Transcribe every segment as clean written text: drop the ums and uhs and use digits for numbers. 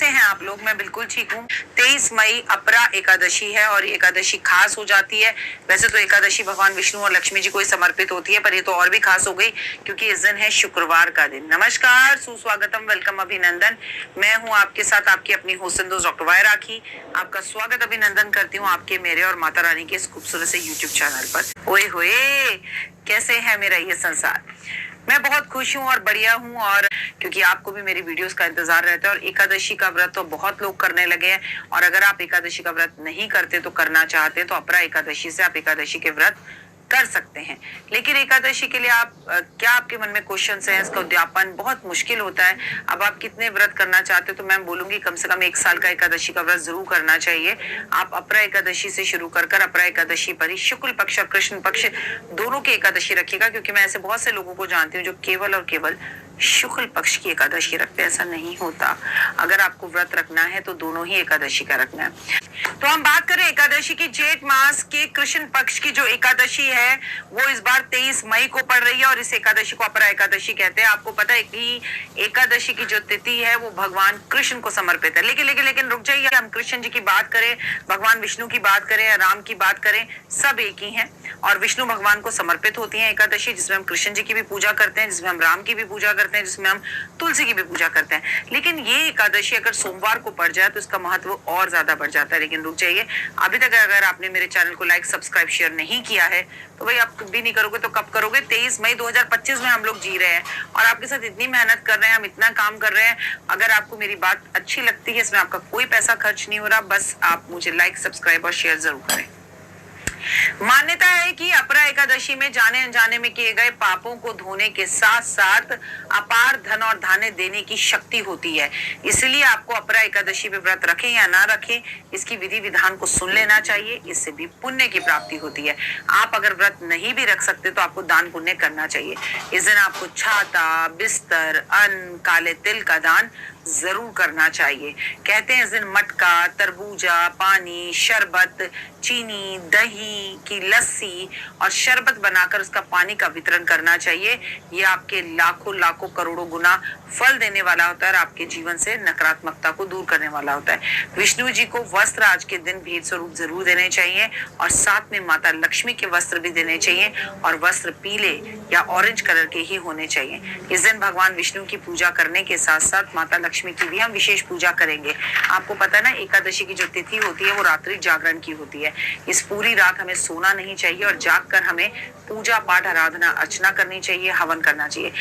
कैसे हैं आप लोग? मैं बिल्कुल ठीक हूँ। 23 मई अपरा एकादशी है और ये एकादशी खास हो जाती है। वैसे तो एकादशी भगवान विष्णु और लक्ष्मी जी को ही समर्पित होती है, पर ये तो और भी खास हो गई क्योंकि इस दिन है शुक्रवार का दिन। नमस्कार, सुस्वागतम, वेलकम, अभिनंदन। मैं हूँ आपके साथ आपकी अपनी होस्ट दोस्त डॉक्टर वाय राखी। आपका स्वागत अभिनंदन करती हूँ आपके, मेरे और माता रानी के इस खूबसूरत से यूट्यूब चैनल पर। ओए होए, कैसे है मेरा ये संसार? मैं बहुत खुश हूँ और बढ़िया हूँ, और क्योंकि आपको भी मेरी वीडियोस का इंतजार रहता है। और एकादशी का व्रत तो बहुत लोग करने लगे हैं, और अगर आप एकादशी का व्रत नहीं करते तो करना चाहते तो अपरा एकादशी से आप एकादशी के व्रत कर सकते हैं। लेकिन एकादशी के लिए आप क्या आपके मन में क्वेश्चंस हैं? इसका उद्यापन बहुत मुश्किल होता है। अब आप कितने व्रत करना चाहते हो तो मैं बोलूंगी कम से कम 1 साल का एकादशी का व्रत जरूर करना चाहिए। आप अपरा एकादशी से शुरू कर अपरा एकादशी पर ही शुक्ल पक्ष और कृष्ण पक्ष दोनों की एकादशी रखिएगा, क्योंकि मैं ऐसे बहुत से लोगों को जानती हूँ जो केवल और केवल शुक्ल पक्ष की एकादशी रखते हैं। ऐसा नहीं होता। अगर आपको व्रत रखना है तो दोनों ही एकादशी का रखना है। तो हम बात करें एकादशी की। जेठ मास के कृष्ण पक्ष की जो एकादशी है वो इस बार 23 मई को पड़ रही है, और इस एकादशी को अपरा एकादशी कहते हैं। आपको पता है कि एकादशी की जो तिथि है वो भगवान कृष्ण को समर्पित है। लेकिन रुक जाइए, हम कृष्ण जी की बात करें, भगवान विष्णु की बात करें या राम की बात करें, सब एक ही हैं। और विष्णु भगवान को समर्पित होती है एकादशी, जिसमें हम कृष्ण जी की भी पूजा करते हैं, जिसमें हम राम की भी पूजा करते हैं, जिसमें हम तुलसी की भी पूजा करते हैं। लेकिन ये एकादशी अगर सोमवार को पड़ जाए तो इसका महत्व और ज्यादा बढ़ जाता है। लेकिन रुक जाइए, अभी तक अगर आपने मेरे चैनल को लाइक, सब्सक्राइब, शेयर नहीं किया है तो भाई आप भी नहीं करोगे तो कब करोगे? 23 मई 2025 में हम लोग जी रहे हैं, और आपके साथ इतनी मेहनत कर रहे हैं, हम इतना काम कर रहे हैं। अगर आपको मेरी बात अच्छी लगती है, इसमें आपका कोई पैसा खर्च नहीं हो रहा, बस आप मुझे लाइक, सब्सक्राइब और शेयर जरूर करें। मान्यता है कि अपरा एकादशी में जाने अनजाने में किए गए पापों को धोने के साथ साथ अपार धन और धान्य देने की शक्ति होती है। इसलिए आपको अपरा एकादशी पे व्रत रखें या ना रखें, इसकी विधि विधान को सुन लेना चाहिए। इससे भी पुण्य की प्राप्ति होती है। आप अगर व्रत नहीं भी रख सकते तो आपको दान पुण्य करना चाहिए। इस दिन आपको छाता, बिस्तर, अन्न, काले तिल का दान जरूर करना चाहिए। कहते हैं इस दिन मटका, तरबूजा, पानी, शरबत, चीनी, दही की लस्सी और शरबत बनाकर उसका पानी का वितरण करना चाहिए। ये आपके लाखों लाखों करोड़ों गुना फल देने वाला होता है और आपके जीवन से नकारात्मकता को दूर करने वाला होता है। विष्णु जी को वस्त्र आज के दिन भेंट स्वरूप जरूर देने चाहिए, और साथ में माता लक्ष्मी के वस्त्र भी देने चाहिए, और वस्त्र पीले या ऑरेंज कलर के ही होने चाहिए। इस दिन भगवान विष्णु की पूजा करने के साथ साथ माता लक्ष्मी की भी हम विशेष पूजा करेंगे। आपको पता है ना, एकादशी की जो तिथि होती है वो रात्रि जागरण की होती है। इस पूरी रात हमें सोना नहीं चाहिए और जागकर हमें पूजा पाठ, आराधना, अर्चना करनी चाहिए, हवन करना चाहिए।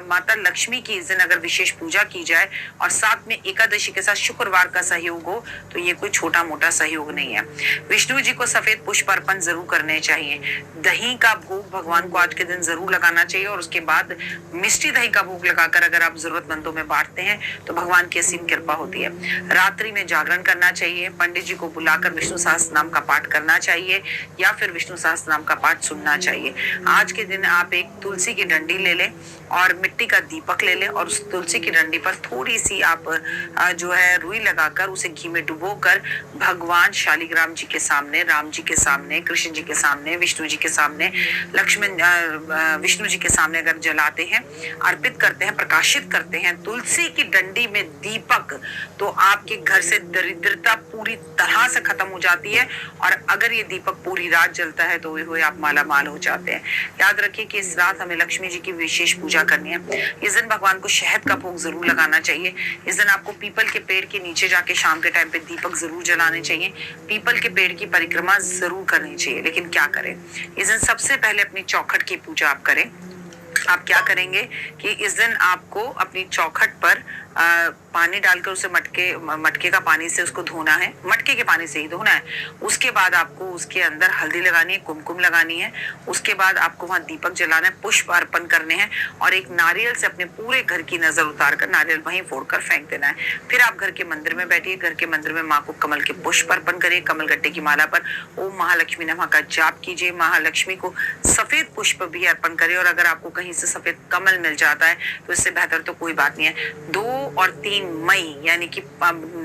माता लक्ष्मी की इस दिन अगर विशेष पूजा की जाए और साथ में एकादशी के साथ शुक्रवार का सहयोग हो तो ये कोई छोटा मोटा सहयोग नहीं है। विष्णु जी को सफेद पुष्प अर्पण जरूर करने चाहिए। दही का भोग भगवान को आज के दिन जरूर लगाना चाहिए, और उसके बाद मिष्टी दही का भोग लगाकर अगर आप जरूरतमंदों में बांटते हैं तो भगवान की असीम कृपा होती है। रात्रि में जागरण करना चाहिए। पंडित जी को बुलाकर विष्णु सहस्त्र नाम का पाठ करना चाहिए या फिर विष्णु सहस्त्र नाम का पाठ सुनना चाहिए। आज के दिन आप एक तुलसी की डंडी ले लें और मिट्टी का दीपक ले लें, और उस तुलसी की डंडी पर थोड़ी सी आप जो है रुई लगाकर उसे घी में डुबोकर भगवान शालिग्राम जी के सामने, राम जी के सामने, कृष्ण जी के सामने, विष्णु जी के सामने, विष्णु जी के सामने अगर जलाते हैं, अर्पित करते हैं, प्रकाशित करते हैं तुलसी की डंडी में दीपक, तो आपके घर से दरिद्रता पूरी तरह से खत्म हो जाती है। और अगर ये दीपक पूरी रात जलता है तो हुए आप माला माल हो जाते हैं। याद रखिए कि इस रात हमें लक्ष्मी जी की विशेष पूजा करनी है। इस दिन भगवान को शहद का भोग जरूर लगाना चाहिए। इस दिन आपको पीपल के पेड़ के नीचे जाके शाम के टाइम पे दीपक जरूर जलाने चाहिए। पीपल के पेड़ की परिक्रमा जरूर करनी चाहिए। लेकिन क्या करें, इस दिन सबसे पहले अपनी चौखट की पूजा आप करें। आप क्या करेंगे कि इस दिन आपको अपनी चौखट पर पानी डालकर उसे मटके का पानी से उसको धोना है। मटके के पानी से ही धोना है। उसके बाद आपको उसके अंदर हल्दी लगानी है, कुमकुम लगानी है। उसके बाद आपको वहां दीपक जलाना है, पुष्प अर्पण करने हैं, और एक नारियल से अपने पूरे घर की नजर उतारकर नारियल वहीं फोड़कर फेंक देना है। फिर आप घर के मंदिर में बैठिए। घर के मंदिर में माँ को कमल के पुष्प अर्पण करिए। कमल गट्टे की माला पर ओम महालक्ष्मी नमः का जाप कीजिए। महालक्ष्मी को सफेद पुष्प भी अर्पण करिए, और अगर आपको कहीं से सफेद कमल मिल जाता है तो इससे बेहतर तो कोई बात नहीं है। 2 और 3 मई यानी कि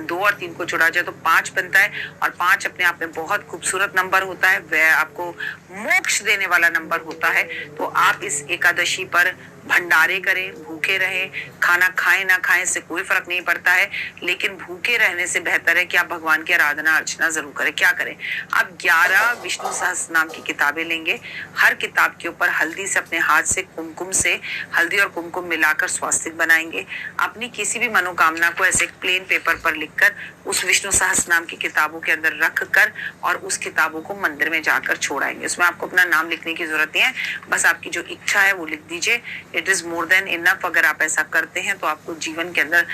2 और 3 को जोड़ा जाए तो 5 बनता है, और 5 अपने आप में बहुत खूबसूरत नंबर होता है। वह आपको मोक्ष देने वाला नंबर होता है। तो आप इस एकादशी पर भंडारे करें, भूखे रहें, खाना खाएं ना खाएं इससे कोई फर्क नहीं पड़ता है, लेकिन भूखे रहने से बेहतर है कि आप भगवान की आराधना अर्चना जरूर करें। क्या करें, आप 11 विष्णु सहस्त्र नाम की किताबें लेंगे, हर किताब के ऊपर हल्दी से अपने हाथ से कुमकुम से हल्दी और कुमकुम मिलाकर स्वास्तिक बनाएंगे। अपनी किसी भी मनोकामना को ऐसे प्लेन पेपर पर लिखकर उस विष्णु सहस्त्र नाम की किताबों के अंदर रख कर और उस किताबों को मंदिर में जाकर छोड़ाएंगे। उसमें आपको अपना नाम लिखने की जरूरत नहीं है, बस आपकी जो इच्छा है वो लिख दीजिए। It is more than enough. अगर आप ऐसा करते हैं तो आपको जीवन के अंदर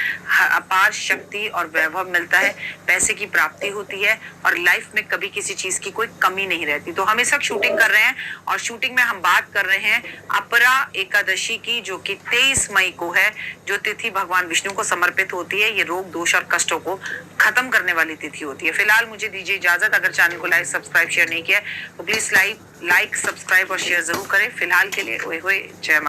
अपार शक्ति और वैभव मिलता है, पैसे की प्राप्ति होती है और लाइफ में कभी किसी चीज की कोई कमी नहीं रहती। तो हम इस वक्त शूटिंग कर रहे हैं और शूटिंग में हम बात कर रहे हैं अपरा एकादशी की, जो कि 23 मई को है, जो तिथि भगवान विष्णु को समर्पित होती है। ये रोग दोष और कष्टों को खत्म करने वाली तिथि होती है। फिलहाल मुझे दीजिए इजाजत। अगर चैनल को लाइक सब्सक्राइब शेयर नहीं किया तो प्लीज लाइक सब्सक्राइब और शेयर जरूर करें। फिलहाल के लिए ओए होए जय माता।